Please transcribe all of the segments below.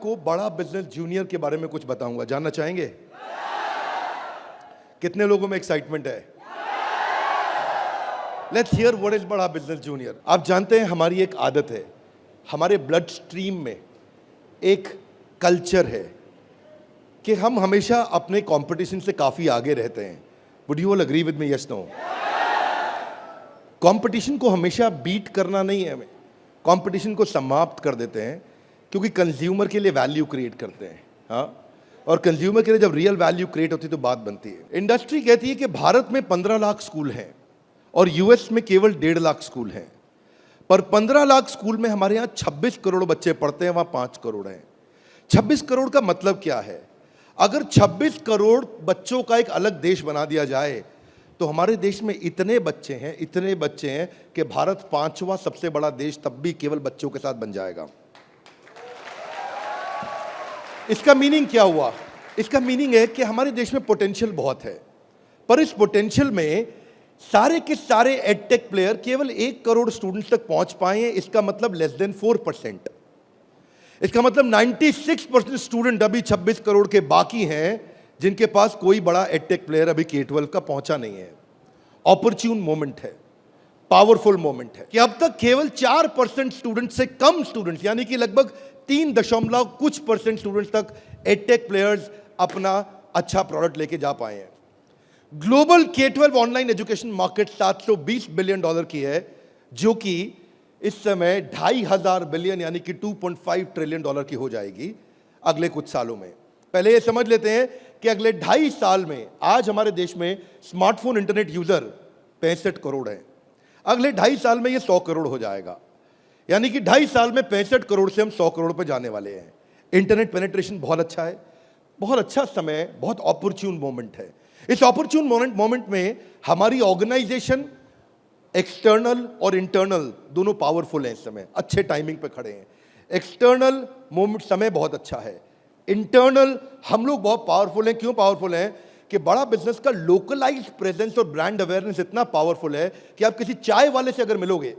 आपको बड़ा business junior के बारे में कुछ बताऊंगा, जानना चाहेंगे? कितने लोगों में एक्साइटमेंट है? लेट्स हियर व्हाट इज बड़ा बिजनेस जूनियर। आप जानते हैं हमारी एक आदत है, हमारे ब्लड स्ट्रीम में एक कल्चर है कि हम हमेशा अपने कंपटीशन से काफी आगे रहते हैं। Would you all agree with me? Yes no? Competition को हमेशा बीट करना नहीं है, हमें कंपटीशन को समाप्त कर देते हैं, क्योंकि कंज्यूमर के लिए वैल्यू क्रिएट करते हैं। हाँ, और कंज्यूमर के लिए जब रियल वैल्यू क्रिएट होती है तो बात बनती है। इंडस्ट्री कहती है कि भारत में 15 लाख स्कूल हैं और यूएस में केवल 1.5 लाख स्कूल हैं, पर 15 लाख स्कूल में हमारे यहाँ 26 करोड़ बच्चे पढ़ते हैं, वहाँ 5 करोड़ हैं। 26 करोड़ का मतलब क्या है? अगर 26 करोड़ बच्चों का एक अलग देश बना दिया जाए तो हमारे देश में इतने बच्चे हैं कि भारत 5वां सबसे बड़ा देश तब भी केवल बच्चों के साथ बन जाएगा। इसका मीनिंग क्या हुआ? इसका मीनिंग है कि हमारे देश में पोटेंशियल बहुत है, पर इस पोटेंशियल में सारे के सारे एडटेक प्लेयर केवल 1 करोड़ स्टूडेंट्स तक पहुंच पाए हैं। इसका मतलब लेस देन 4%। इसका मतलब 96% स्टूडेंट अभी 26 करोड़ के बाकी हैं जिनके पास कोई बड़ा एडटेक प्लेयर अभी K-12 का पहुंचा नहीं है। ऑपर्च्यून मोमेंट है, पावरफुल मोमेंट है कि अब तक केवल 4% स्टूडेंट से कम स्टूडेंट्स, यानी कि लगभग 3% स्टूडेंट्स तक एडटेक प्लेयर्स अपना अच्छा प्रोडक्ट लेके जा पाए हैं। Global K-12 online education market $720 billion की है, जो कि इस समय 2500 बिलियन यानी कि $2.5 ट्रिलियन की हो जाएगी अगले कुछ सालों में। पहले ये समझ लेते हैं कि अगले 2.5 साल में आज हमारे देश में स्मार्टफोन इंटरनेट यूजर 65 करोड़ हैं। अगले 2.5 साल में ये 100 करोड़ हो जाएगा, यानी कि 2.5 साल में 65 करोड़ से हम 100 करोड़ पे जाने वाले हैं। इंटरनेट पेनिट्रेशन बहुत अच्छा है, बहुत अच्छा समय, बहुत ऑपर्च्यून मोमेंट है। इस ऑपर्च्यून मोमेंट में हमारी ऑर्गेनाइजेशन एक्सटर्नल और इंटरनल दोनों पावरफुल हैं। इस समय अच्छे टाइमिंग पे खड़े हैं। एक्सटर्नल मोमेंट समय बहुत अच्छा है, इंटरनल हम लोग बहुत पावरफुल हैं। क्यों पावरफुल हैं? कि बड़ा बिजनेस का लोकलाइज्ड प्रेजेंस और ब्रांड अवेयरनेस इतना पावरफुल है कि आप किसी चाय वाले से अगर मिलोगे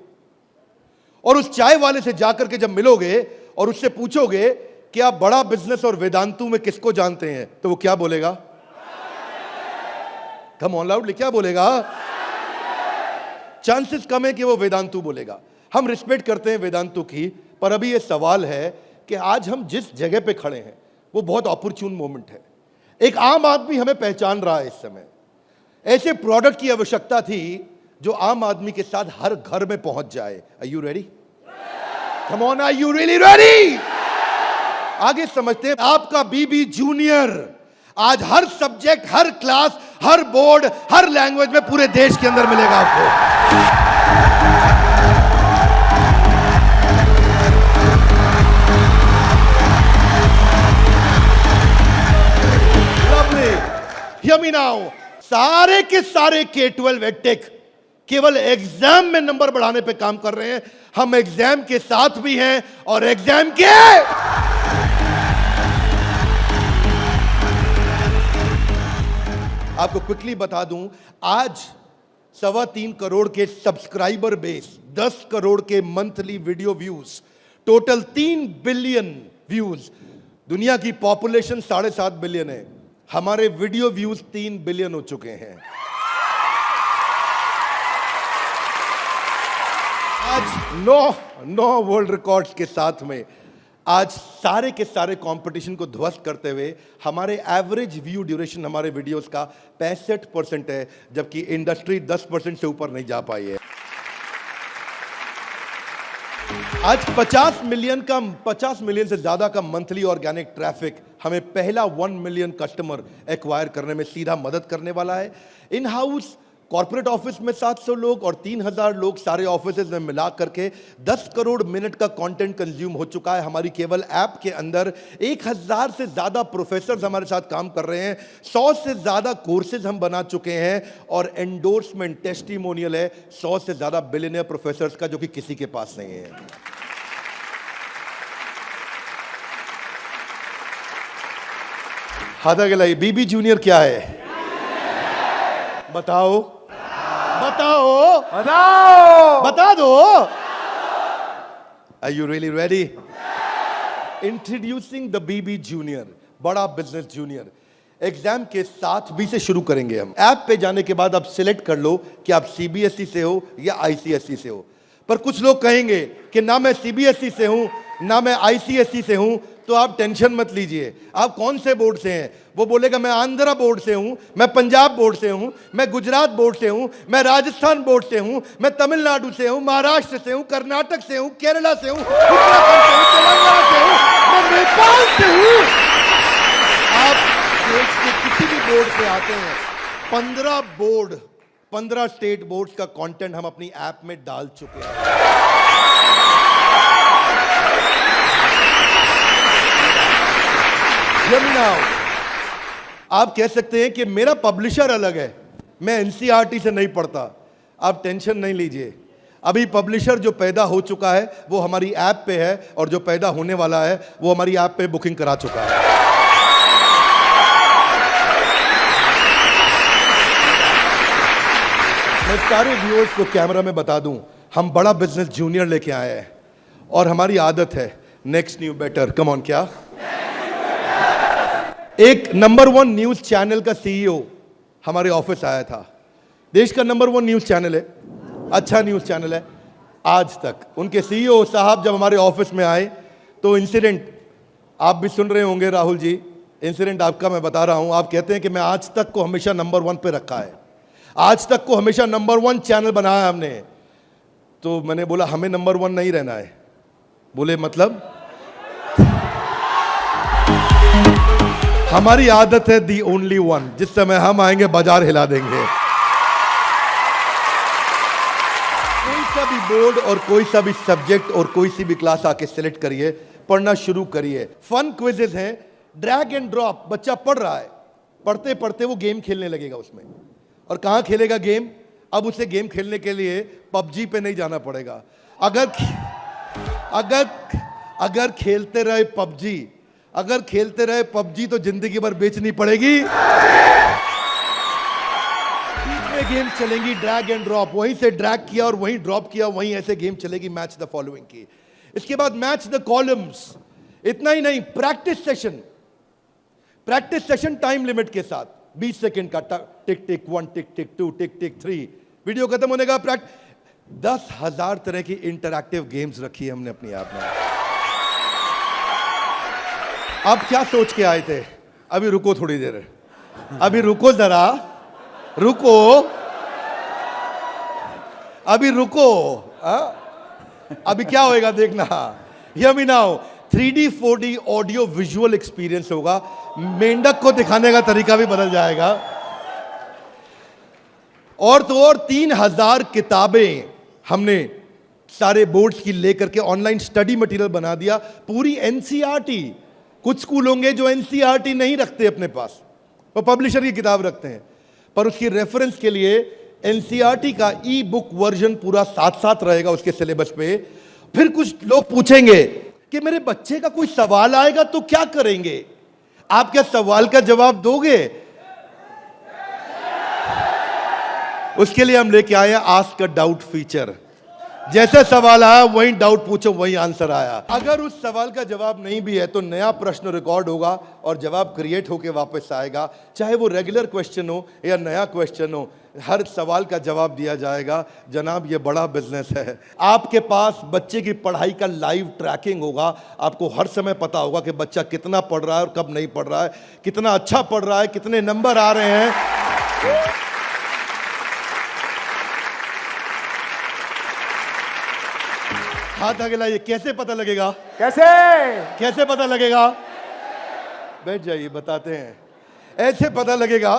और उस चाय वाले से जाकर के जब मिलोगे और उससे पूछोगे कि आप बड़ा बिजनेस और वेदांतु में किसको जानते हैं, तो वो क्या बोलेगा? कम ऑन लाउडली, क्या बोलेगा? चांसेस कम है कि वो वेदांतु बोलेगा। हम रिस्पेक्ट करते हैं वेदांतु की, पर अभी ये सवाल है कि आज हम जिस जगह पे खड़े हैं वो बहुत ऑपर्च्यून मोमेंट है। एक आम आदमी हमें पहचान रहा है इस समय। ऐसे प्रोडक्ट की आवश्यकता थी जो आम आदमी के साथ हर घर में पहुंच जाए। Are you ready? Come on, are you really ready? आगे समझते हैं। आपका बीबी जूनियर आज हर सब्जेक्ट, हर क्लास, हर बोर्ड, हर लैंग्वेज में पूरे देश के अंदर मिलेगा आपको। Hear me now. सारे के सारे K-12 एडटेक केवल एग्जाम में नंबर बढ़ाने पे काम कर रहे हैं। हम एग्जाम के साथ भी हैं और एग्जाम के आपको क्विकली बता दूं, आज 3.25 करोड़ के सब्सक्राइबर बेस, 10 करोड़ के monthly video views, total 3 billion views. दुनिया की पॉपुलेशन 7.5 बिलियन है, हमारे वीडियो व्यूज 3 बिलियन हो चुके हैं। आज 9 वर्ल्ड रिकॉर्ड्स के साथ में आज सारे के सारे कंपटीशन को ध्वस्त करते हुए हमारे एवरेज व्यू ड्यूरेशन हमारे वीडियोस का 65% है, जबकि इंडस्ट्री 10% से ऊपर नहीं जा पाई है। आज 50 मिलियन से ज्यादा का मंथली ऑर्गेनिक ट्रैफिक हमें पहला 1 मिलियन कस्टमर एक्वायर करने में सीधा मदद करने वाला है। इन हाउस कॉर्पोरेट ऑफिस में 700 लोग और 3000 लोग सारे ऑफिसेज में मिला करके 10 करोड़ मिनट का कंटेंट कंज्यूम हो चुका है। हमारी केवल ऐप के अंदर 1000 से ज्यादा प्रोफेसर्स हमारे साथ काम कर रहे हैं, 100 से ज्यादा कोर्सेज हम बना चुके हैं और एंडोर्समेंट टेस्टिमोनियल है 100 से ज्यादा बिलियनियर प्रोफेसर्स का, जो कि किसी के पास नहीं है। हाथा गिलाई बीबी जूनियर क्या है? बताओ बताओ बताओ, बता दो। Are you really ready? Introducing the BB junior, बड़ा बिजनेस जूनियर। एग्जाम के साथ बी से शुरू करेंगे हम। ऐप पे जाने के बाद आप सिलेक्ट कर लो कि आप सीबीएसई से हो या आईसीएसई से हो। पर कुछ लोग कहेंगे कि ना मैं सीबीएसई से हूं ना मैं आईसीएसई से हूं, तो आप टेंशन मत लीजिए। आप कौन से बोर्ड से हैं? वो बोलेगा मैं आंध्रा बोर्ड से हूं, मैं पंजाब बोर्ड से हूं, मैं गुजरात बोर्ड से हूं, मैं राजस्थान बोर्ड से हूं, मैं तमिलनाडु से हूं, महाराष्ट्र से हूं, कर्नाटक से हूं, केरला से हूं, उत्तराखंड से हूं, तेलंगाना से हूं, मैं नेपाल से हूं। आप देश के किसी भी बोर्ड से आते हैं, 15 स्टेट बोर्ड्स का कंटेंट हम अपनी ऐप में डाल चुके हैं। आप कह सकते हैं कि मेरा पब्लिशर अलग है, मैं एनसीईआरटी से नहीं पढ़ता। आप टेंशन नहीं लीजिए, अभी पब्लिशर जो पैदा हो चुका है वो हमारी ऐप पे है, और जो पैदा होने वाला है वो हमारी ऐप पे बुकिंग करा चुका है। मैं सारे व्यूअर्स को कैमरा में बता दूं, हम बड़ा बिजनेस जूनियर लेके आए हैं, और हमारी आदत है next new better. Come on, क्या एक नंबर 1 न्यूज चैनल का सीईओ हमारे ऑफिस आया था। देश का नंबर 1 न्यूज चैनल है, अच्छा न्यूज चैनल है। आज तक उनके सीईओ साहब जब हमारे ऑफिस में आए तो इंसिडेंट आप भी सुन रहे होंगे, राहुल जी, इंसिडेंट आपका मैं बता रहा हूं। आप कहते हैं कि मैं आज तक को हमेशा नंबर 1 पे रखा है, आज तक को हमेशा नंबर 1 चैनल बनाया हमने। तो मैंने बोला हमें नंबर 1 नहीं रहना है। बोले मतलब? हमारी आदत है दी ओनली वन, जिस समय हम आएंगे बाजार हिला देंगे। कोई सा भी बोर्ड और कोई सा भी सब्जेक्ट और कोई सी भी क्लास आके सिलेक्ट करिए, पढ़ना शुरू करिए। फन क्विजेज हैं, ड्रैग एंड ड्रॉप। बच्चा पढ़ रहा है, पढ़ते पढ़ते वो गेम खेलने लगेगा उसमें। और कहां खेलेगा गेम? अब उसे गेम खेलने के लिए पबजी पे नहीं जाना पड़ेगा। अगर खेलते रहे पबजी तो जिंदगी भर बेचनी पड़ेगी। बीच में गेम चलेंगी ड्रैग एंड ड्रॉप, वहीं से ड्रैग किया और वहीं ड्रॉप किया, वहीं ऐसे गेम चलेगी मैच द फॉलोइंग की। इसके बाद मैच द कॉलम्स। इतना ही नहीं, प्रैक्टिस सेशन टाइम लिमिट के साथ 20 सेकंड का, टिक टिक 1, टिक टिक 2, टिक टिक 3, वीडियो खत्म होने का 10,000 तरह की इंटरैक्टिव गेम्स रखी है हमने अपनी ऐप में। आप क्या सोच के आए थे? अभी रुको थोड़ी देर, अभी रुको जरा, अभी रुको। अभी क्या होएगा देखना। Hear me now, 3D 4D audio visual experience होगा। मेंढक को दिखाने का तरीका भी बदल जाएगा। और तो और 3000 किताबें हमने सारे बोर्ड्स की लेकर के ऑनलाइन स्टडी मटेरियल बना दिया। पूरी एनसीईआरटी। कुछ स्कूल होंगे जो एनसीईआरटी नहीं रखते अपने पास, वो पब्लिशर की किताब रखते हैं, पर उसकी रेफरेंस के लिए एनसीईआरटी का ई बुक वर्जन पूरा साथ साथ रहेगा उसके सिलेबस पे। फिर कुछ लोग पूछेंगे कि मेरे बच्चे का कोई सवाल आएगा तो क्या करेंगे? आप क्या सवाल का जवाब दोगे? उसके लिए हम लेके आए आस्क अ डाउट फीचर। जैसे सवाल आया वही डाउट पूछो, वही आंसर आया। अगर उस सवाल का जवाब नहीं भी है तो नया प्रश्न रिकॉर्ड होगा और जवाब क्रिएट होके वापस आएगा। चाहे वो रेगुलर क्वेश्चन हो या नया क्वेश्चन हो, हर सवाल का जवाब दिया जाएगा। जनाब, ये बड़ा बिजनेस है। आपके पास बच्चे की पढ़ाई का लाइव ट्रैकिंग होगा। आपको हर समय पता होगा कि बच्चा कितना पढ़ रहा है और कब नहीं पढ़ रहा है, कितना अच्छा पढ़ रहा है, कितने नंबर आ रहे हैं। हाथ आगे लाइए। कैसे पता लगेगा? कैसे पता लगेगा? बैठ जाइए, बताते हैं। ऐसे पता लगेगा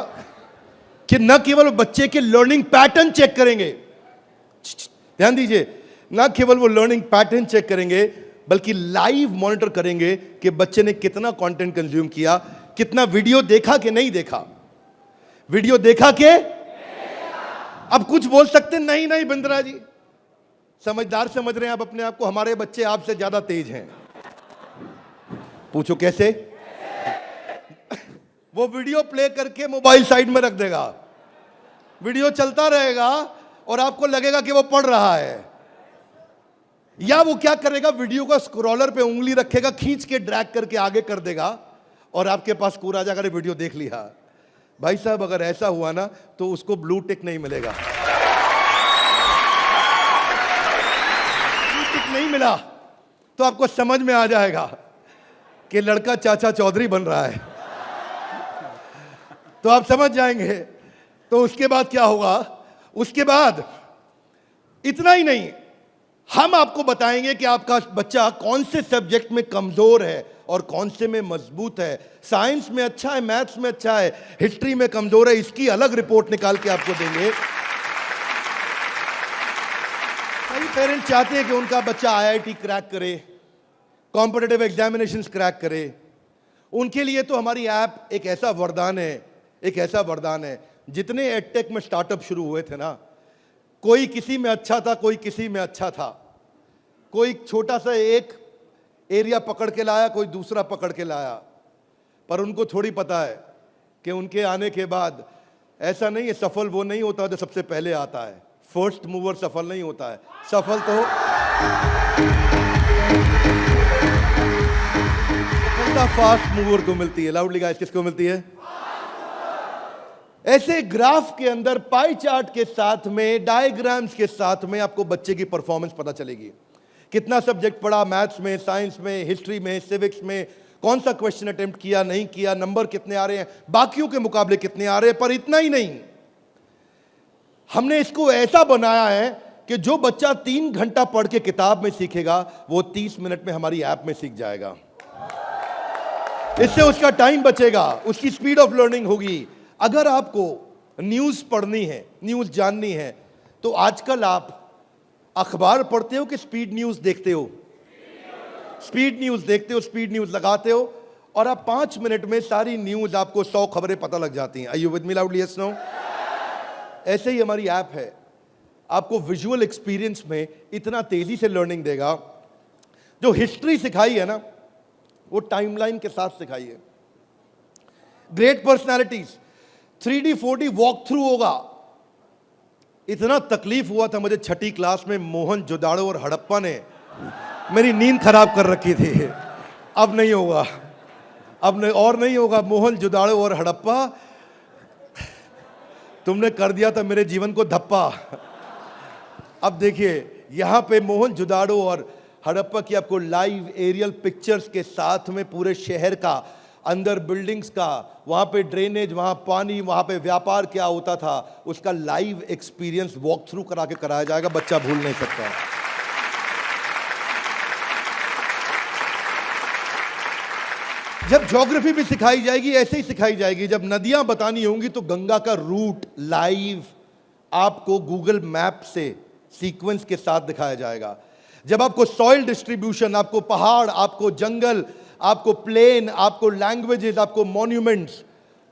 कि न केवल बच्चे के लर्निंग पैटर्न चेक करेंगे, ध्यान दीजिए, न केवल वो लर्निंग पैटर्न चेक करेंगे बल्कि लाइव मॉनिटर करेंगे कि बच्चे ने कितना कंटेंट कंज्यूम किया, कितना वीडियो देखा कि नहीं देखा। वीडियो देखा के? अब कुछ बोल सकते नहीं बिंद्रा जी, समझदार समझ रहे हैं आप अपने आप को, हमारे बच्चे आपसे ज्यादा तेज हैं। पूछो कैसे? वो वीडियो प्ले करके मोबाइल साइड में रख देगा, वीडियो चलता रहेगा और आपको लगेगा कि वो पढ़ रहा है। या वो क्या करेगा, वीडियो का स्क्रॉलर पे उंगली रखेगा, खींच के ड्रैग करके आगे कर देगा और आपके पास स्कोर आ जाएगा, वीडियो देख लिया। भाई साहब अगर ऐसा हुआ ना तो उसको ब्लू टिक नहीं मिलेगा। ब्लू टिक नहीं मिला तो आपको समझ में आ जाएगा कि लड़का चाचा चौधरी बन रहा है, तो आप समझ जाएंगे। तो उसके बाद क्या होगा, उसके बाद इतना ही नहीं, हम आपको बताएंगे कि आपका बच्चा कौन से सब्जेक्ट में कमजोर है और कौन से में मजबूत है। साइंस में अच्छा है, मैथ्स में अच्छा है, हिस्ट्री में कमजोर है, इसकी अलग रिपोर्ट निकाल के आपको देंगे। कई पेरेंट्स चाहते हैं कि उनका बच्चा आईआईटी क्रैक करे, कॉम्पिटिटिव एग्जामिनेशंस क्रैक करे। उनके लिए तो हमारी ऐप एक ऐसा वरदान है, एक ऐसा वरदान है। जितने एडटेक में स्टार्टअप शुरू हुए थे ना, कोई किसी में अच्छा था, कोई किसी में अच्छा था, कोई छोटा सा एक एरिया पकड़ के लाया, कोई दूसरा पकड़ के लाया, पर उनको थोड़ी पता है कि उनके आने के बाद ऐसा नहीं है, सफल वो नहीं होता जो सबसे पहले आता है। फर्स्ट मूवर सफल नहीं होता है, सफल तो फास्ट मूवर को मिलती है। लाउडली गाइस, किसको मिलती है? ऐसे ग्राफ के अंदर पाई चार्ट के साथ में, डायग्राम्स के साथ में आपको बच्चे की परफॉर्मेंस पता चलेगी। कितना सब्जेक्ट पढ़ा, मैथ्स में, साइंस में, हिस्ट्री में, सिविक्स में, कौन सा क्वेश्चन अटेम्प्ट किया, नहीं किया, नंबर कितने आ रहे हैं, बाकियों के मुकाबले कितने आ रहे हैं। पर इतना ही नहीं, हमने इसको ऐसा बनाया है कि जो बच्चा 3 घंटा पढ़ के किताब में सीखेगा, वो 30 मिनट में हमारी ऐप में सीख जाएगा। इससे उसका टाइम बचेगा, उसकी स्पीड ऑफ लर्निंग होगी। अगर आपको न्यूज़ पढ़नी है, न्यूज़ जाननी है, तो आजकल आप अखबार पढ़ते हो कि स्पीड न्यूज़ देखते हो? स्पीड न्यूज़ देखते हो, स्पीड न्यूज़ लगाते हो और आप 5 मिनट में सारी न्यूज़, आपको 100 खबरें पता लग जाती हैं। Are you with me loudly? Yes, no? ऐसे ही हमारी ऐप है, आपको विजुअल एक्सपीरियंस में इतना तेजी से लर्निंग देगा। जो हिस्ट्री सिखाई है ना, वो टाइमलाइन के साथ सिखाई है। Great personalities 3D 4D walk through होगा। इतना तकलीफ हुआ था मुझे 6ठी क्लास में, मोहन जोदाड़ो और हड़प्पा ने मेरी नींद खराब कर रखी थी। अब नहीं होगा, अब नहीं, और नहीं होगा। मोहन जोदाड़ो और हड़प्पा, तुमने कर दिया था मेरे जीवन को धप्पा। अब देखिए, यहां पे मोहन जोदाड़ो और हड़प्पा की आपको लाइव एरियल पिक्चर्स के साथ में पूरे शहर का, अंदर बिल्डिंग्स का, वहां पे ड्रेनेज, वहां पानी, वहां पे व्यापार क्या होता था, उसका लाइव एक्सपीरियंस वॉक थ्रू करा के कराया जाएगा। बच्चा भूल नहीं सकता। जब ज्योग्राफी भी सिखाई जाएगी, ऐसे ही सिखाई जाएगी। जब नदियां बतानी होंगी तो गंगा का रूट लाइव आपको गूगल मैप से सीक्वेंस के साथ दिखाया जाएगा। जब आपको सॉइल डिस्ट्रीब्यूशन, आपको पहाड़, आपको जंगल, आपको प्लेन, आपको लैंग्वेजेस, आपको मॉन्यूमेंट्स,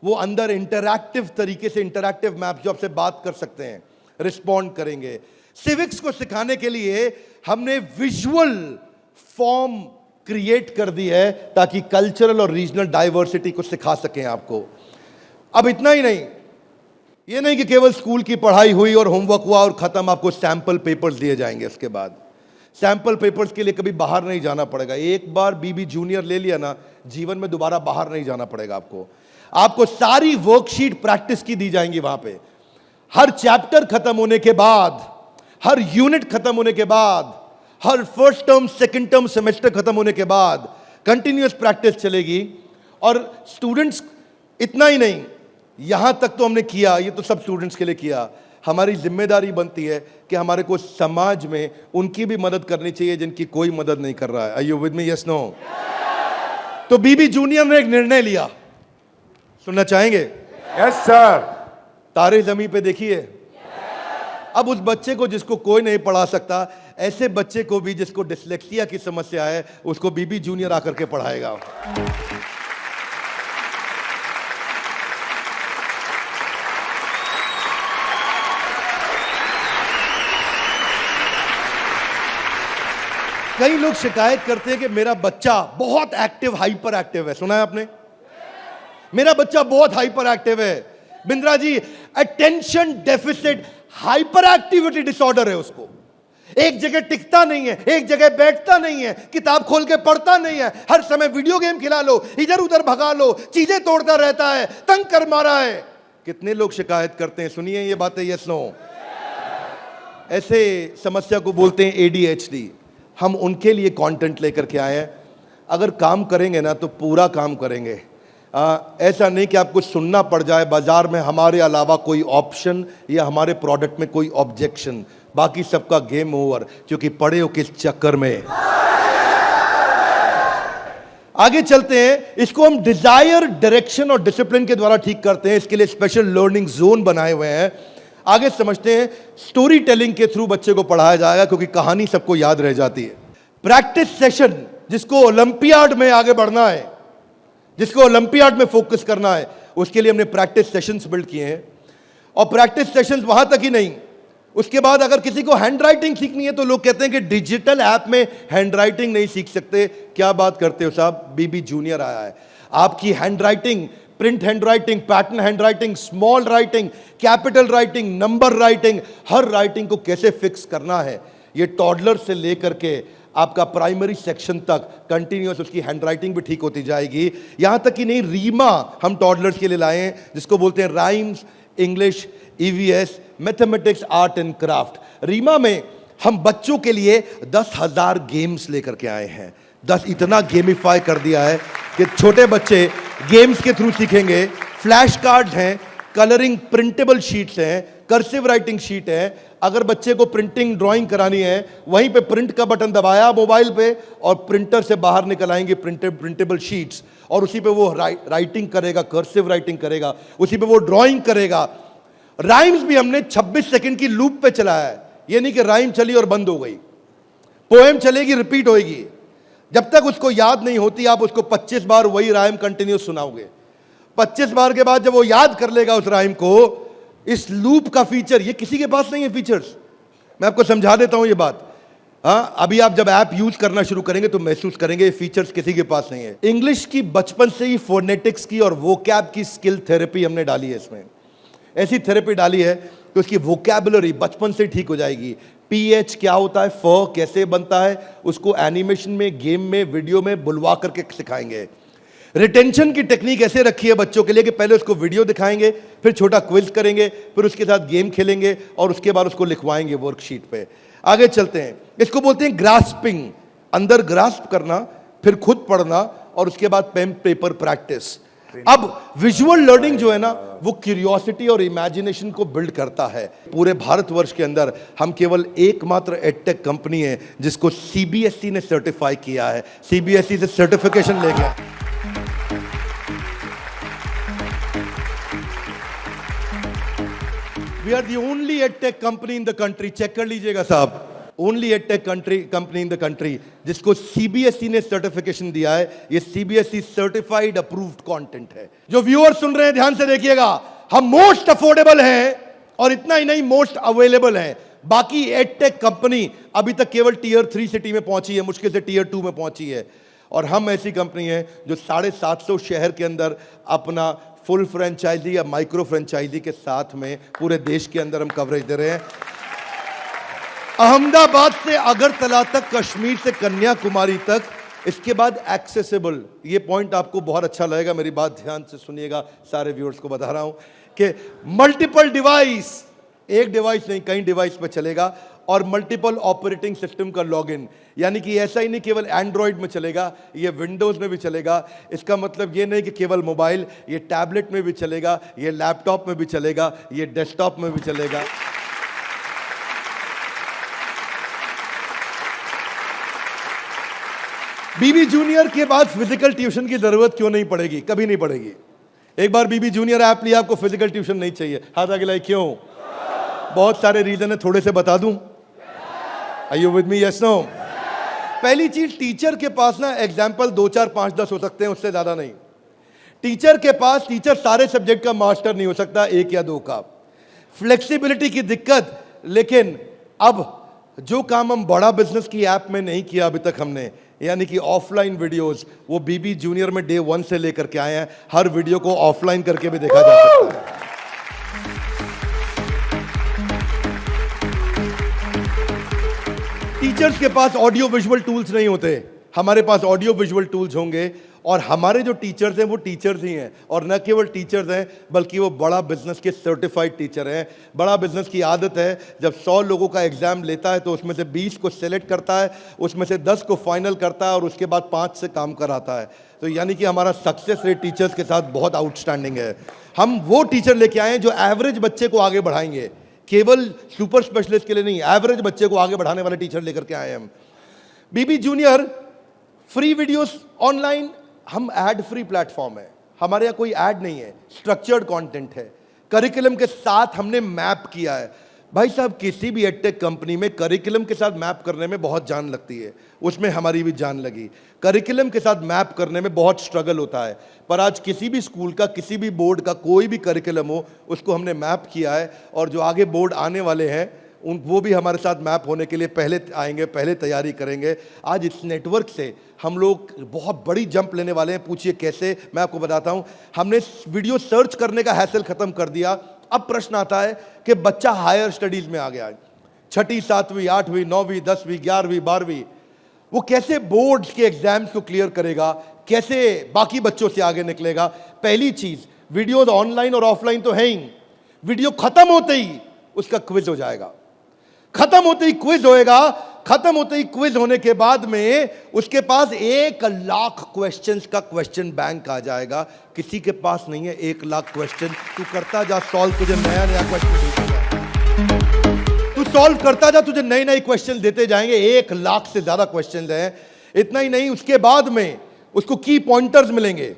वो अंदर इंटरैक्टिव तरीके से, इंटरैक्टिव मैप जो आपसे बात कर सकते हैं, रिस्पॉन्ड करेंगे। सिविक्स को सिखाने के लिए हमने विजुअल फॉर्म क्रिएट कर दी है ताकि कल्चरल और रीजनल डाइवर्सिटी को सिखा सकें आपको। अब इतना ही नहीं, ये नहीं कि केवल स्कूल की पढ़ाई हुई और होमवर्क हुआ और खत्म, आपको सैंपल पेपर्स दिए जाएंगे। इसके बाद सैंपल पेपर्स के लिए कभी बाहर नहीं जाना पड़ेगा। एक बार बीबी जूनियर ले लिया ना, जीवन में दोबारा बाहर नहीं जाना पड़ेगा आपको सारी वर्कशीट प्रैक्टिस की दी जाएंगी वहां पे। हर चैप्टर खत्म होने के बाद, हर यूनिट खत्म होने के बाद, हर first term, second term, semester खत्म होने के बाद कंटिन्यूअस प्रैक्टिस चलेगी। और स्टूडेंट्स, इतना ही नहीं, यहां तक तो हमने किया, ये तो सब स्टूडेंट्स के लिए किया। हमारी जिम्मेदारी बनती है कि हमारे को समाज में उनकी भी मदद करनी चाहिए जिनकी कोई मदद नहीं कर रहा है। Are you with me? Yes, no? तो बीबी जूनियर ने एक निर्णय लिया, सुनना चाहेंगे? Yes sir. तारे जमीन पे देखिए। अब उस बच्चे को जिसको कोई नहीं पढ़ा सकता, ऐसे बच्चे को भी जिसको डिसलेक्सिया की समस्या है, उसको बीबी जूनियर आकर के पढ़ाएगा। कई लोग शिकायत करते हैं कि मेरा बच्चा बहुत एक्टिव, हाइपर एक्टिव है। सुना है आपने? मेरा बच्चा बहुत हाइपर एक्टिव है। Bindra ji, attention deficit hyperactivity disorder है उसको। एक जगह टिकता नहीं है, एक जगह बैठता नहीं है, किताब खोल के पढ़ता नहीं है, हर समय वीडियो गेम खिला लो, इधर उधर भगा लो, चीजें तोड़ता रहता है, तंग कर मारा है। कितने लोग शिकायत करते हैं, सुनिए ये बातें, यस नो। ऐसे समस्या को बोलते हैं ADHD। हम उनके लिए कंटेंट लेकर के आए हैं। अगर काम करेंगे ना तो पूरा काम करेंगे। ऐसा नहीं कि आपको सुनना पड़ जाए बाजार में हमारे अलावा कोई ऑप्शन या हमारे प्रोडक्ट में कोई ऑब्जेक्शन, बाकी सबका गेम ओवर, क्योंकि पड़े हो किस चक्कर में। आगे चलते हैं। इसको हम डिजायर, डायरेक्शन और डिसिप्लिन के द्वारा ठीक करते हैं। इसके लिए स्पेशल लर्निंग जोन बनाए हुए हैं। आगे समझते हैं। स्टोरी टेलिंग के थ्रू बच्चे को पढ़ाया जाएगा, क्योंकि कहानी सबको याद रह जाती है। प्रैक्टिस सेशन, जिसको ओलंपियाड में आगे बढ़ना है, जिसको ओलंपियाड में फोकस करना है, उसके लिए हमने प्रैक्टिस सेशंस बिल्ड किए हैं। और प्रैक्टिस सेशंस वहां तक ही नहीं, उसके बाद अगर किसी को हैंड राइटिंग सीखनी है तो लोग कहते हैं कि डिजिटल ऐप में हैंड राइटिंग नहीं सीख सकते। क्या बात करते हो साहब, BB जूनियर आया है। आपकी handwriting, print handwriting, pattern handwriting, small writing, capital writing, number writing, हर राइटिंग को कैसे फिक्स करना है, ये टॉडलर से लेकर के आपका प्राइमरी सेक्शन तक कंटिन्यूअस उसकी हैंडराइटिंग भी ठीक होती जाएगी। यहां तक कि नहीं, रीमा हम टॉडलर्स के लिए लाए हैं, जिसको बोलते हैं rhymes, English, EVS, mathematics, art and craft. Reema में हम बच्चों के लिए 10,000 गेम्स लेकर के आए हैं। 10 इतना गेमिफाई कर दिया है कि छोटे बच्चे गेम्स के थ्रू सीखेंगे। फ्लैश कार्ड्स हैं, कलरिंग प्रिंटेबल शीट्स हैं, कर्सिव राइटिंग शीट है। अगर बच्चे को प्रिंटिंग ड्राइंग करानी है, वहीं पे प्रिंट का बटन दबाया मोबाइल पे और प्रिंटर से बाहर निकल आएंगे प्रिंटेबल शीट्स, और उसी पे वो राइटिंग करेगा, कर्सिव राइटिंग करेगा, उसी पे वो ड्राइंग करेगा। राइम्स भी हमने 26 सेकंड की लूप पे चलाया है। ये नहीं कि राइम चली और बंद हो गई, पोएम चलेगी, रिपीट होएगी। जब तक उसको याद नहीं होती आप उसको 25 बार वही राइम कंटिन्यूस सुनाओगे। 25 बार के बाद जब वो याद कर लेगा उस राइम को, इस लूप का फीचर ये किसी के पास नहीं है। फीचर्स मैं आपको समझा देता हूं ये बात। हाँ, अभी आप जब ऐप यूज करना शुरू करेंगे तो महसूस करेंगे ये फीचर्स किसी के पास नहीं है। इंग्लिश की बचपन से ही फोनेटिक्स की और वोकैब की स्किल थेरेपी हमने डाली है। इसमें ऐसी थेरेपी डाली है कि उसकी वोकैबुलरी बचपन से ठीक हो जाएगी। PH क्या होता है, फ कैसे बनता है, उसको एनिमेशन में, गेम में, वीडियो में बुलवा करके सिखाएंगे। रिटेंशन की टेक्निक ऐसे रखी है बच्चों के लिए कि पहले उसको वीडियो दिखाएंगे, फिर छोटा क्विज करेंगे, फिर उसके साथ गेम खेलेंगे और उसके बाद उसको लिखवाएंगे वर्कशीट पे। आगे चलते हैं। इसको बोलते हैं ग्रास्पिंग, अंदर ग्रास्प करना, फिर खुद पढ़ना और उसके बाद पेन पेपर प्रैक्टिस। अब विजुअल लर्निंग जो है ना, वो क्यूरियोसिटी और इमेजिनेशन को बिल्ड करता है। पूरे भारतवर्ष के अंदर हम केवल एकमात्र एडटेक कंपनी है जिसको CBSE ने सर्टिफाई किया है। CBSE से सर्टिफिकेशन ले गया। We are the only edtech company in the country, चेक कर लीजिएगा साहब, only edtech company in the country जिसको CBSE ने सर्टिफिकेशन दिया है। ये CBSE सर्टिफाइड अप्रूव्ड कंटेंट है। जो व्यूअर सुन रहे हैं ध्यान से देखिएगा, हम मोस्ट अफोर्डेबल हैं और इतना ही नहीं मोस्ट अवेलेबल हैं। बाकी एडटेक कंपनी अभी तक केवल Tier 3 सिटी में पहुंची है, मुश्किल से Tier 2 में पहुंची है। और हम ऐसी कंपनी है जो 750 शहर के अंदर अपना फुल फ्रेंचाइजी या माइक्रो फ्रेंचाइजी के साथ में पूरे देश के अंदर हम कवरेज दे रहे हैं। अहमदाबाद से अगरतला तक, कश्मीर से कन्याकुमारी तक, इसके बाद एक्सेसिबल। ये पॉइंट आपको बहुत अच्छा लगेगा, मेरी बात ध्यान से सुनिएगा, सारे व्यूअर्स को बता रहा हूं कि मल्टीपल डिवाइस, एक डिवाइस नहीं कई डिवाइस पे चलेगा, और मल्टीपल ऑपरेटिंग सिस्टम का लॉगिन। यानी कि ऐसा ही नहीं केवल एंड्रॉइड में चलेगा, ये विंडोज में भी चलेगा। इसका मतलब ये नहीं कि केवल मोबाइल, ये टैबलेट में भी चलेगा, ये लैपटॉप में भी चलेगा, ये डेस्कटॉप में भी चलेगा। BB जूनियर के बाद फिजिकल ट्यूशन की जरूरत क्यों नहीं पड़ेगी? कभी नहीं पड़ेगी। एक बार BB जूनियर ऐप लिया, आपको फिजिकल ट्यूशन नहीं चाहिए। हाथ आगे लाइए, क्यों? बहुत सारे रीजन है, थोड़े से बता दूं। Are you with me? Yes, no? पहली चीज, टीचर के पास ना एग्जाम्पल 2, 4, 5, 10 हो सकते हैं, उससे ज्यादा नहीं। टीचर के पास, टीचर सारे सब्जेक्ट का मास्टर नहीं हो सकता, 1 या 2 का। फ्लेक्सिबिलिटी की दिक्कत। लेकिन अब जो काम हम बड़ा बिजनेस की ऐप में नहीं किया अभी तक हमने, यानी कि ऑफलाइन वीडियोस, वो BB जूनियर में Day 1 से लेकर के आए हैं। हर वीडियो को ऑफलाइन करके भी देखा जा सकता है। टीचर्स के पास ऑडियो विजुअल टूल्स नहीं होते, हमारे पास ऑडियो विजुअल टूल्स होंगे। और हमारे जो टीचर्स हैं वो टीचर्स ही हैं, और न केवल टीचर्स हैं बल्कि वो बड़ा बिजनेस के सर्टिफाइड टीचर हैं। बड़ा बिजनेस की आदत है, जब 100 लोगों का एग्जाम लेता है तो उसमें से 20 को सेलेक्ट करता है, उसमें से 10 को फाइनल करता है और उसके बाद 5 से काम कराता है। तो यानी कि हमारा सक्सेस रेट टीचर्स के साथ बहुत आउटस्टैंडिंग है। हम वो टीचर लेके आए हैं जो एवरेज बच्चे को आगे बढ़ाएंगे, केवल सुपर स्पेशलिस्ट के लिए नहीं, एवरेज बच्चे को आगे बढ़ाने वाले टीचर लेकर के आए हैं हम। बीबी जूनियर फ्री वीडियोस ऑनलाइन, हम ऐड फ्री प्लेटफॉर्म है, हमारे यहाँ कोई ऐड नहीं है, स्ट्रक्चर्ड कंटेंट है, करिकुलम के साथ हमने मैप किया है। भाई साहब, किसी भी एडटेक कंपनी में करिकुलम के साथ मैप करने में बहुत जान लगती है, उसमें हमारी भी जान लगी। करिकुलम के साथ मैप करने में बहुत स्ट्रगल होता है, पर आज किसी भी स्कूल का, किसी भी बोर्ड का कोई भी करिकुलम हो, उसको हमने मैप किया है। और जो आगे बोर्ड आने वाले हैं वो भी हमारे साथ मैप होने के लिए पहले आएंगे, पहले तैयारी करेंगे। आज इस नेटवर्क से हम लोग बहुत बड़ी जंप लेने वाले हैं। पूछिए कैसे, मैं आपको बताता हूं। हमने वीडियो सर्च करने का हैसल खत्म कर दिया। अब प्रश्न आता है कि बच्चा हायर स्टडीज में आ गया है, 6ठी 7वीं 8वीं 9वीं 10वीं 11वीं 12वीं, वो कैसे बोर्ड्स के एग्जाम्स को क्लियर करेगा, कैसे बाकी बच्चों से आगे निकलेगा। पहली चीज, वीडियो ऑनलाइन और ऑफलाइन तो है ही, वीडियो खत्म होते ही उसका क्विज हो जाएगा, खत्म होते ही क्विज होएगा। खत्म होते ही क्विज होने के बाद में उसके पास 1 लाख क्वेश्चंस का क्वेश्चन बैंक आ जाएगा। किसी के पास नहीं है 1 लाख क्वेश्चन। तू करता जा सॉल्व, तुझे नया नया क्वेश्चन, तू सॉल्व करता जा, तुझे नए नए क्वेश्चन देते जाएंगे। 1 लाख से ज्यादा क्वेश्चन हैं। इतना ही नहीं, उसके बाद में उसको की पॉइंटर्स मिलेंगे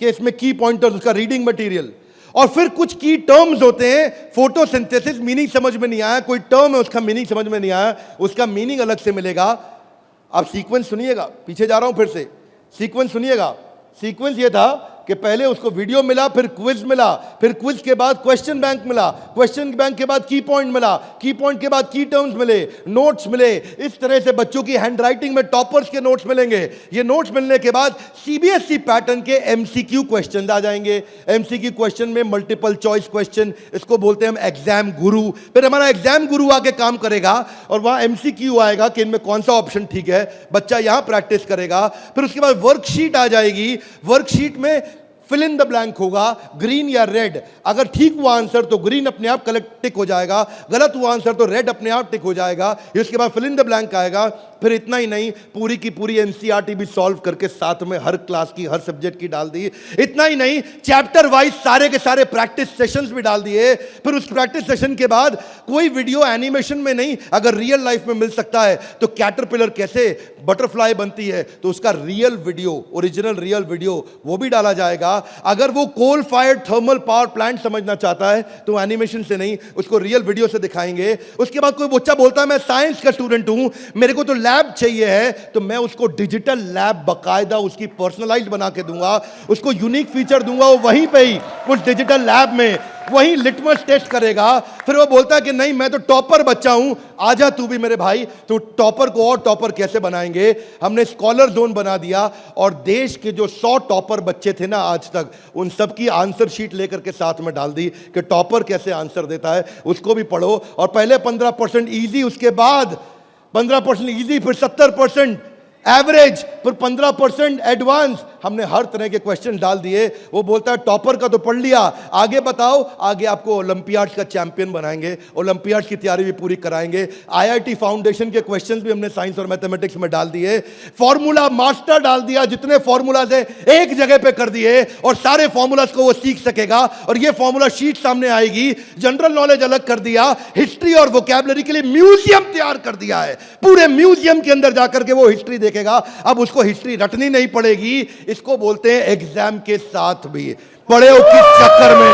कि इसमें की पॉइंटर्स, उसका रीडिंग मटेरियल, और फिर कुछ की टर्म्स होते हैं। फोटोसिंथेसिस मीनिंग समझ में नहीं आया, कोई टर्म है उसका मीनिंग समझ में नहीं आया, उसका मीनिंग अलग से मिलेगा। आप सीक्वेंस सुनिएगा, पीछे जा रहा हूं फिर से, सीक्वेंस सुनिएगा। सीक्वेंस ये था कि पहले उसको वीडियो मिला, फिर क्विज मिला, फिर क्विज के बाद क्वेश्चन बैंक मिला, क्वेश्चन बैंक के बाद की पॉइंट मिला, की पॉइंट के बाद की टर्म्स मिले, नोट्स मिले। इस तरह से बच्चों की हैंडराइटिंग में टॉपर्स के नोट्स मिलेंगे। ये नोट्स मिलने के बाद सीबीएसई पैटर्न के एमसीक्यू क्वेश्चन आ जाएंगे। एमसीक्यू क्वेश्चन में मल्टीपल चॉइस क्वेश्चन, इसको बोलते हैं हम एग्जाम गुरु। फिर हमारा एग्जाम गुरु आके काम करेगा और वहां एमसीक्यू आएगा कि इनमें कौन सा ऑप्शन ठीक है, बच्चा यहां प्रैक्टिस करेगा। फिर उसके बाद वर्कशीट आ जाएगी, वर्कशीट में फिल इन द ब्लैंक होगा, ग्रीन या रेड। अगर ठीक हुआ आंसर तो ग्रीन अपने आप कलेक्ट टिक हो जाएगा, गलत हुआ आंसर तो रेड अपने आप टिक हो जाएगा। इसके बाद फिल इन द ब्लैंक आएगा। फिर इतना ही नहीं, पूरी की पूरी एनसीईआरटी भी सॉल्व करके साथ में हर क्लास की, हर सब्जेक्ट की डाल दी। इतना ही नहीं, चैप्टर वाइज सारे के सारे प्रैक्टिस सेशंस भी डाल दिए। फिर उस प्रैक्टिस सेशन के बाद कोई वीडियो एनिमेशन में नहीं, अगर रियल लाइफ में मिल सकता है तो कैटरपिलर कैसे बटरफ्लाई बनती है तो उसका real video, original real video वो भी डाला जाएगा। अगर वो coal fired thermal power plant समझना चाहता है तो एनिमेशन से नहीं, उसको रियल वीडियो से दिखाएंगे। उसके बाद कोई बच्चा बोलता है मैं साइंस का स्टूडेंट हूं, मेरे को तो लैब चाहिए है, तो मैं उसको डिजिटल लैब बकायदा उसकी पर्सनलाइज्ड बना के दूंगा, उसको यूनिक फीचर दूंगा। वो वहीं पे ही उस डिजिटल लैब में वही लिटमस टेस्ट करेगा। फिर वो बोलता है कि नहीं मैं तो टॉपर बच्चा हूं, आजा तू भी मेरे भाई। तो टॉपर को और टॉपर कैसे बनाएंगे, हमने स्कॉलर जोन बना दिया और देश के जो 100 टॉपर बच्चे थे ना आज तक, उन सब की आंसर शीट लेकर के साथ में डाल दी कि टॉपर कैसे आंसर देता है, उसको भी पढ़ो। और पहले 15% इजी, उसके बाद 15% इजी, फिर 70% एवरेज, फिर 15% एडवांस। हमने हर तरह के क्वेश्चन डाल दिए। वो बोलता है टॉपर का तो पढ़ लिया, आगे बताओ। आगे आपको ओलंपियाड्स का चैंपियन बनाएंगे, ओलंपियाड्स की तैयारी भी पूरी कराएंगे। आईआईटी फाउंडेशन के क्वेश्चंस भी हमने साइंस और मैथमेटिक्स में डाल दिए। फॉर्मूला मास्टर डाल दिया, जितने फॉर्मूलाज है एक जगह पे कर दिए और सारे फॉर्मूलाज को वो सीख सकेगा। और ये फॉर्मूला शीट सामने आएगी। जनरल नॉलेज अलग कर दिया, हिस्ट्री और वोकैबुलरी के लिए म्यूजियम तैयार कर दिया है। पूरे म्यूजियम के अंदर जाकर के वो हिस्ट्री देखेगा। अब उसको हिस्ट्री रटनी नहीं पड़ेगी। इसको बोलते हैं एग्जाम के साथ भी पढ़े हो किस चक्कर में।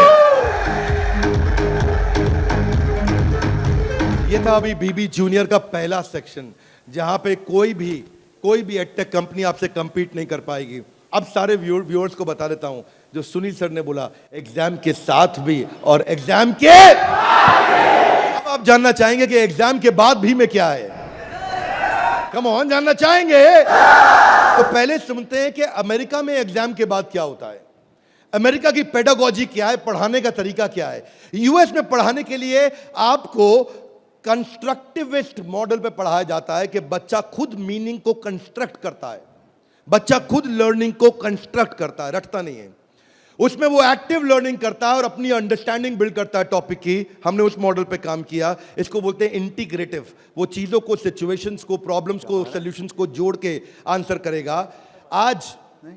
ये था अभी बीबी जूनियर का पहला सेक्शन, जहां पे कोई भी एडटेक कंपनी आपसे कंपीट नहीं कर पाएगी। अब सारे व्यूअर्स को बता देता हूं जो सुनील सर ने बोला, एग्जाम के साथ भी और एग्जाम के। अब आप जानना चाहेंगे कि एग्जाम के बाद भी में क्या है। कम ऑन, जानना चाहेंगे तो पहले सुनते हैं कि अमेरिका में एग्जाम के बाद क्या होता है, अमेरिका की पेडागोजी क्या है, पढ़ाने का तरीका क्या है। यूएस में पढ़ाने के लिए आपको कंस्ट्रक्टिविस्ट मॉडल पे पढ़ाया जाता है कि बच्चा खुद मीनिंग को कंस्ट्रक्ट करता है, बच्चा खुद लर्निंग को कंस्ट्रक्ट करता है, रटता नहीं है। उसमें वो एक्टिव लर्निंग करता है और अपनी अंडरस्टैंडिंग बिल्ड करता है टॉपिक की। हमने उस मॉडल पे काम किया। इसको बोलते हैं इंटीग्रेटिव। वो चीजों को, सिचुएशंस को, प्रॉब्लम्स को, सॉल्यूशंस को जोड़ के आंसर करेगा। आज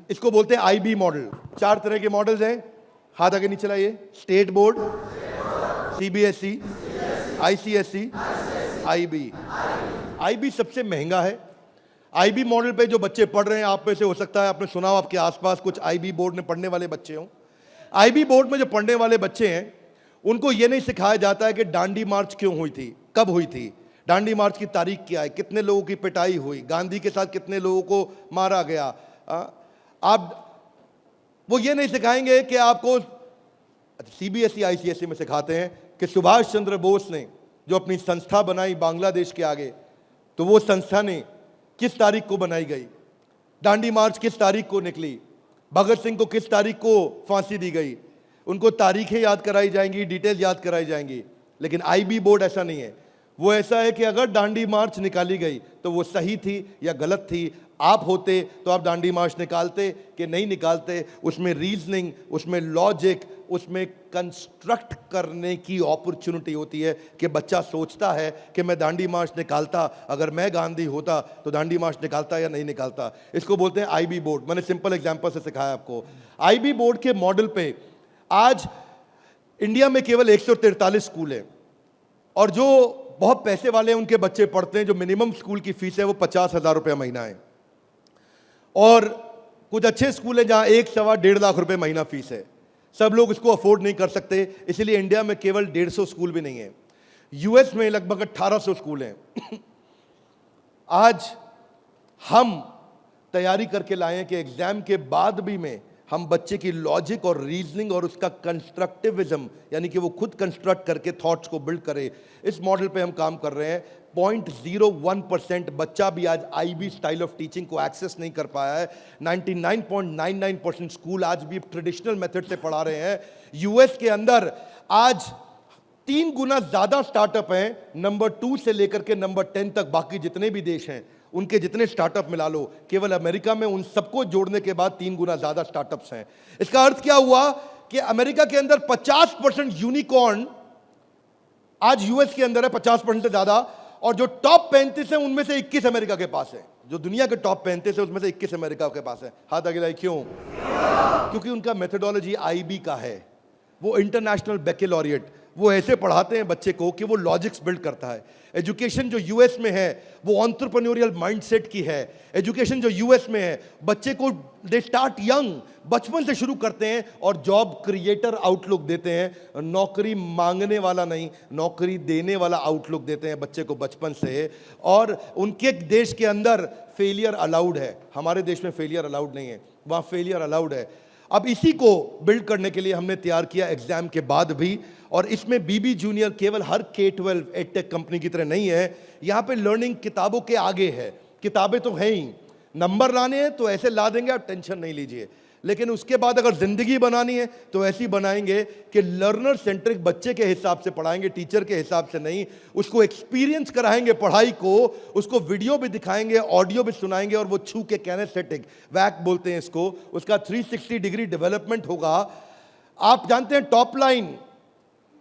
इसको बोलते हैं आईबी मॉडल। 4 तरह के मॉडल्स हैं, हाथ आगे नीचे लाइए। State board, CBSE, ICSE, IB. IB सबसे महंगा है। आईबी मॉडल पे जो बच्चे पढ़ रहे हैं, आप में से हो सकता है आपने सुना हो, आपके आसपास कुछ आईबी बोर्ड में पढ़ने वाले बच्चे हों। आईबी बोर्ड में जो पढ़ने वाले बच्चे हैं, उनको ये नहीं सिखाया जाता है कि डांडी मार्च क्यों हुई थी, कब हुई थी, डांडी मार्च की तारीख क्या है, कितने लोगों की पिटाई हुई, गांधी के साथ कितने लोगों को मारा गया। आप वो ये नहीं सिखाएंगे कि आपको, सीबीएसई आईसीएसई में सिखाते हैं कि सुभाष चंद्र बोस ने जो अपनी संस्था बनाई बांग्लादेश के आगे, तो वो संस्था ने किस तारीख को बनाई गई, डांडी मार्च किस तारीख को निकली, भगत सिंह को किस तारीख को फांसी दी गई। उनको तारीखें याद कराई जाएंगी, डिटेल याद कराई जाएंगी। लेकिन आईबी बोर्ड ऐसा नहीं है। वो ऐसा है कि अगर डांडी मार्च निकाली गई तो वो सही थी या गलत थी। आप होते तो आप डांडी मार्च निकालते कि नहीं निकालते। उसमें रीजनिंग, उसमें लॉजिक, उसमें कंस्ट्रक्ट करने की अपॉर्चुनिटी होती है कि बच्चा सोचता है कि मैं डांडी मार्च निकालता, अगर मैं गांधी होता तो डांडी मार्च निकालता या नहीं निकालता। इसको बोलते हैं आईबी बोर्ड। मैंने सिंपल एग्जांपल से सिखाया आपको। आईबी बोर्ड के मॉडल पे आज इंडिया में केवल 143 स्कूल हैं, और जो बहुत पैसे वाले हैं उनके बच्चे पढ़ते हैं। जो मिनिमम स्कूल की फीस है वो 50,000 रुपये महीना है, और कुछ अच्छे स्कूल हैं जहां 1, सवा 1.5 लाख रुपए महीना फीस है। सब लोग इसको अफोर्ड नहीं कर सकते, इसलिए इंडिया में केवल 150 स्कूल भी नहीं है। यूएस में लगभग 1800 स्कूल हैं। आज हम तैयारी करके लाए हैं कि एग्जाम के बाद भी में हम बच्चे की लॉजिक और रीजनिंग और उसका कंस्ट्रक्टिविज्म, यानी कि वो खुद कंस्ट्रक्ट करके थॉट्स को बिल्ड करे, इस मॉडल पे हम काम कर रहे हैं। 0.01% बच्चा भी आज आईबी स्टाइल ऑफ टीचिंग को एक्सेस नहीं कर पाया है। 99.99% स्कूल आज भी ट्रेडिशनल मेथड से पढ़ा रहे हैं। यूएस के अंदर आज 3 गुना ज्यादा स्टार्टअप हैं, नंबर 2 से लेकर के नंबर 10 तक। बाकी जितने भी देश हैं उनके जितने स्टार्टअप मिला लो, केवल अमेरिका में उन सबको जोड़ने के बाद 3 गुना ज्यादा स्टार्टअप्स हैं। इसका अर्थ क्या हुआ कि अमेरिका के अंदर 50% यूनिकॉर्न आज यूएस के अंदर है, 50% से ज्यादा। और जो टॉप 35 है उनमें से 21 अमेरिका के पास है। जो दुनिया के टॉप 35 है उसमें से 21 अमेरिका के पास है। हाथ आगे लाइए। क्यों? क्योंकि उनका मेथोडोलॉजी आईबी का है। वो इंटरनेशनल बैकलॉरिएट, वो ऐसे पढ़ाते हैं बच्चे को कि वो लॉजिक्स बिल्ड करता है। एजुकेशन जो यूएस में है वो एंटरप्रेन्योरियल माइंडसेट की है। एजुकेशन जो यूएस में है, बच्चे को दे स्टार्ट यंग, बचपन से शुरू करते हैं और जॉब क्रिएटर आउटलुक देते हैं। नौकरी मांगने वाला नहीं, नौकरी देने वाला आउटलुक देते हैं बच्चे को बचपन से। और उनके देश के अंदर फेलियर अलाउड है, हमारे देश में फेलियर अलाउड नहीं है, वहाँ फेलियर अलाउड है। अब इसी को बिल्ड करने के लिए हमने तैयार किया एग्जाम के बाद भी। और इसमें बीबी जूनियर केवल हर K-12 एडटेक कंपनी की तरह नहीं है। यहाँ पे लर्निंग किताबों के आगे है। किताबें तो हैं ही, नंबर लाने हैं तो ऐसे ला देंगे, आप टेंशन नहीं लीजिए। लेकिन उसके बाद अगर जिंदगी बनानी है तो ऐसी बनाएंगे कि लर्नर सेंट्रिक, बच्चे के हिसाब से पढ़ाएंगे, टीचर के हिसाब से नहीं। उसको एक्सपीरियंस कराएंगे पढ़ाई को, उसको वीडियो भी दिखाएंगे, ऑडियो भी सुनाएंगे, और वो छू के कैनेस्थेटिक, वैक बोलते हैं इसको, उसका 360 डिग्री डेवलपमेंट होगा। आप जानते हैं टॉप लाइन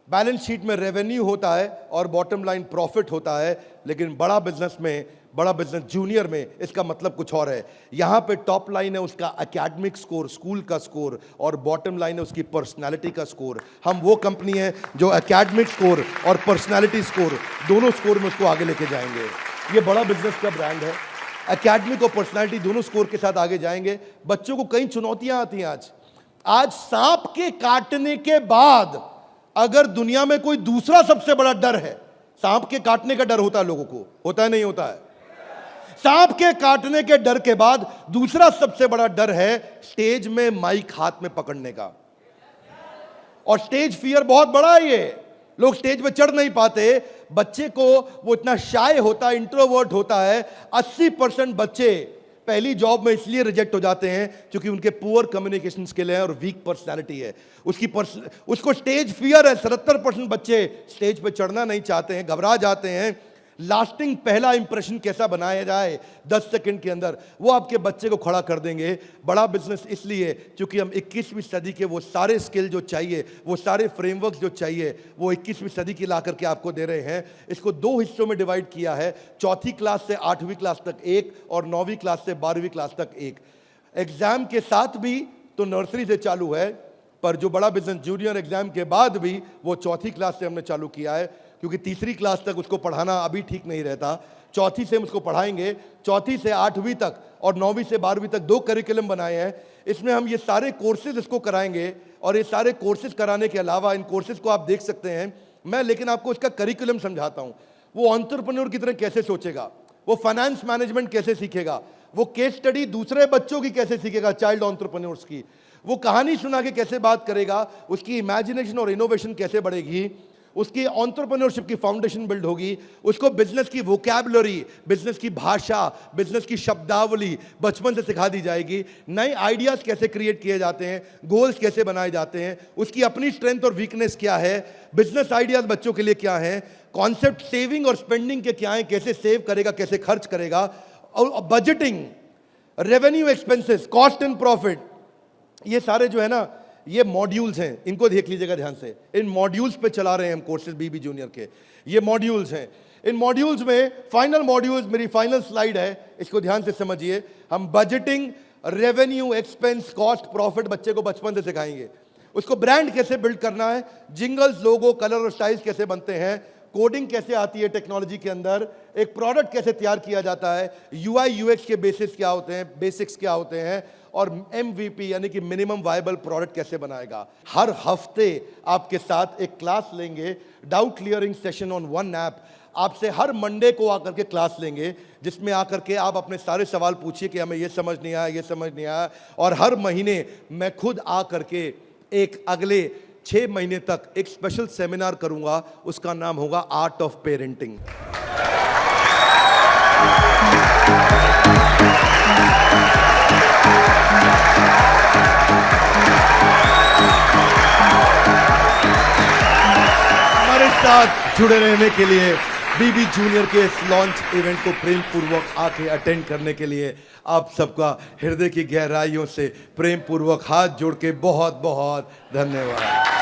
बैलेंस शीट में रेवेन्यू होता है और बॉटम लाइन प्रॉफिट होता है, लेकिन बड़ा बिजनेस में, बड़ा बिजनेस जूनियर में इसका मतलब कुछ और है। यहां पे टॉप लाइन है उसका एकेडमिक स्कोर, स्कूल का स्कोर, और बॉटम लाइन है उसकी पर्सनालिटी का स्कोर। हम वो कंपनी है जो एकेडमिक स्कोर और पर्सनालिटी स्कोर, दोनों स्कोर में उसको आगे लेके जाएंगे। ये बड़ा बिजनेस का ब्रांड है। एकेडमिक और पर्सनालिटी दोनों स्कोर के साथ आगे जाएंगे। बच्चों को कई चुनौतियां आती हैं आज सांप के काटने के बाद अगर दुनिया में कोई दूसरा सबसे बड़ा डर है, सांप के काटने का डर होता है लोगों को, होता है नहीं होता है? सांप के काटने के डर के बाद दूसरा सबसे बड़ा डर है स्टेज में माइक हाथ में पकड़ने का। और स्टेज फियर बहुत बड़ा है। ये लोग स्टेज पे चढ़ नहीं पाते। बच्चे को वो इतना शाय होता है, इंट्रोवर्ट होता है। 80% बच्चे पहली जॉब में इसलिए रिजेक्ट हो जाते हैं क्योंकि उनके पुअर कम्युनिकेशन स्किल है और वीक पर्सनालिटी है। उसको स्टेज फियर है। 77% बच्चे स्टेज पे चढ़ना नहीं चाहते हैं, घबरा जाते हैं। लास्टिंग पहला इंप्रेशन कैसा बनाया जाए 10 सेकंड के अंदर, वो आपके बच्चे को खड़ा कर देंगे। बड़ा बिजनेस इसलिए क्योंकि हम 21वीं सदी के वो सारे स्किल जो चाहिए, वो सारे फ्रेमवर्क जो चाहिए, वो 21वीं सदी की ला करके आपको दे रहे हैं। इसको 2 हिस्सों में डिवाइड किया है, 4th क्लास से 8वीं क्लास तक एक और 9वीं क्लास से 12वीं क्लास तक एक। एग्जाम के साथ भी तो नर्सरी से चालू है, पर जो बड़ा बिजनेस जूनियर एग्जाम के बाद भी वो 4th क्लास से हमने चालू किया है, क्योंकि 3री क्लास तक उसको पढ़ाना अभी ठीक नहीं रहता। 4थी से हम उसको पढ़ाएंगे, 4थी से 8वीं तक और 9वीं से 12वीं तक 2 करिकुलम बनाए हैं। इसमें हम ये सारे कोर्सेज इसको कराएंगे और ये सारे कोर्सेज कराने के अलावा इन कोर्सेज को आप देख सकते हैं मैं, लेकिन आपको इसका करिकुलम समझाता हूँ। वो एंटरप्रेन्योर की तरह कैसे सोचेगा, वो फाइनेंस मैनेजमेंट कैसे सीखेगा, वो केस स्टडी दूसरे बच्चों की कैसे सीखेगा, चाइल्ड एंटरप्रेन्योर्स की, वो कहानी सुना के कैसे बात करेगा, उसकी इमेजिनेशन और इनोवेशन कैसे बढ़ेगी, उसकी एंटरप्रेन्योरशिप की फाउंडेशन बिल्ड होगी, उसको बिजनेस की वोकैबुलरी, बिजनेस की भाषा, बिजनेस की शब्दावली बचपन से सिखा दी जाएगी। नए आइडियाज कैसे क्रिएट किए जाते हैं, गोल्स कैसे बनाए जाते हैं, उसकी अपनी स्ट्रेंथ और वीकनेस क्या है, बिजनेस आइडियाज बच्चों के लिए क्या है, कॉन्सेप्ट सेविंग और स्पेंडिंग के क्या है, कैसे सेव करेगा, कैसे खर्च करेगा, और budgeting, revenue expenses, cost and profit, ये सारे जो है ना ये मॉड्यूल्स हैं, इनको देख लीजिएगा ध्यान से। इन मॉड्यूल्स पे चला रहे हैं हम कोर्सेज बीबी जूनियर के, ये मॉड्यूल्स हैं। इन मॉड्यूल्स में फाइनल मॉड्यूल्स, मेरी फाइनल स्लाइड है, इसको ध्यान से समझिए। हम budgeting, revenue, expense, cost, profit बच्चे को बचपन से सिखाएंगे। उसको ब्रांड कैसे बिल्ड करना है, जिंगल्स, लोगो, कलर और स्टाइल्स कैसे बनते हैं, कोडिंग कैसे आती है टेक्नोलॉजी के अंदर, एक प्रोडक्ट कैसे तैयार किया जाता है, यूआई यूएक्स के बेसिक्स क्या होते हैं, और MVP यानी कि मिनिमम वायबल प्रोडक्ट कैसे बनाएगा। हर हफ्ते आपके साथ एक क्लास लेंगे, doubt clearing session on one app. आपसे हर मंडे को आकर के क्लास लेंगे, जिसमें आकर के आप अपने सारे सवाल पूछिए कि हमें ये समझ नहीं आया, ये समझ नहीं आया। और हर महीने मैं खुद आकर के एक अगले 6 महीने तक एक स्पेशल सेमिनार करूंगा, उसका नाम होगा आर्ट ऑफ पेरेंटिंग। हमारे साथ जुड़े रहने के लिए, बीबी जूनियर के इस लॉन्च इवेंट को प्रेम पूर्वक आके अटेंड करने के लिए आप सबका हृदय की गहराइयों से प्रेम पूर्वक हाथ जोड़ के बहुत बहुत धन्यवाद।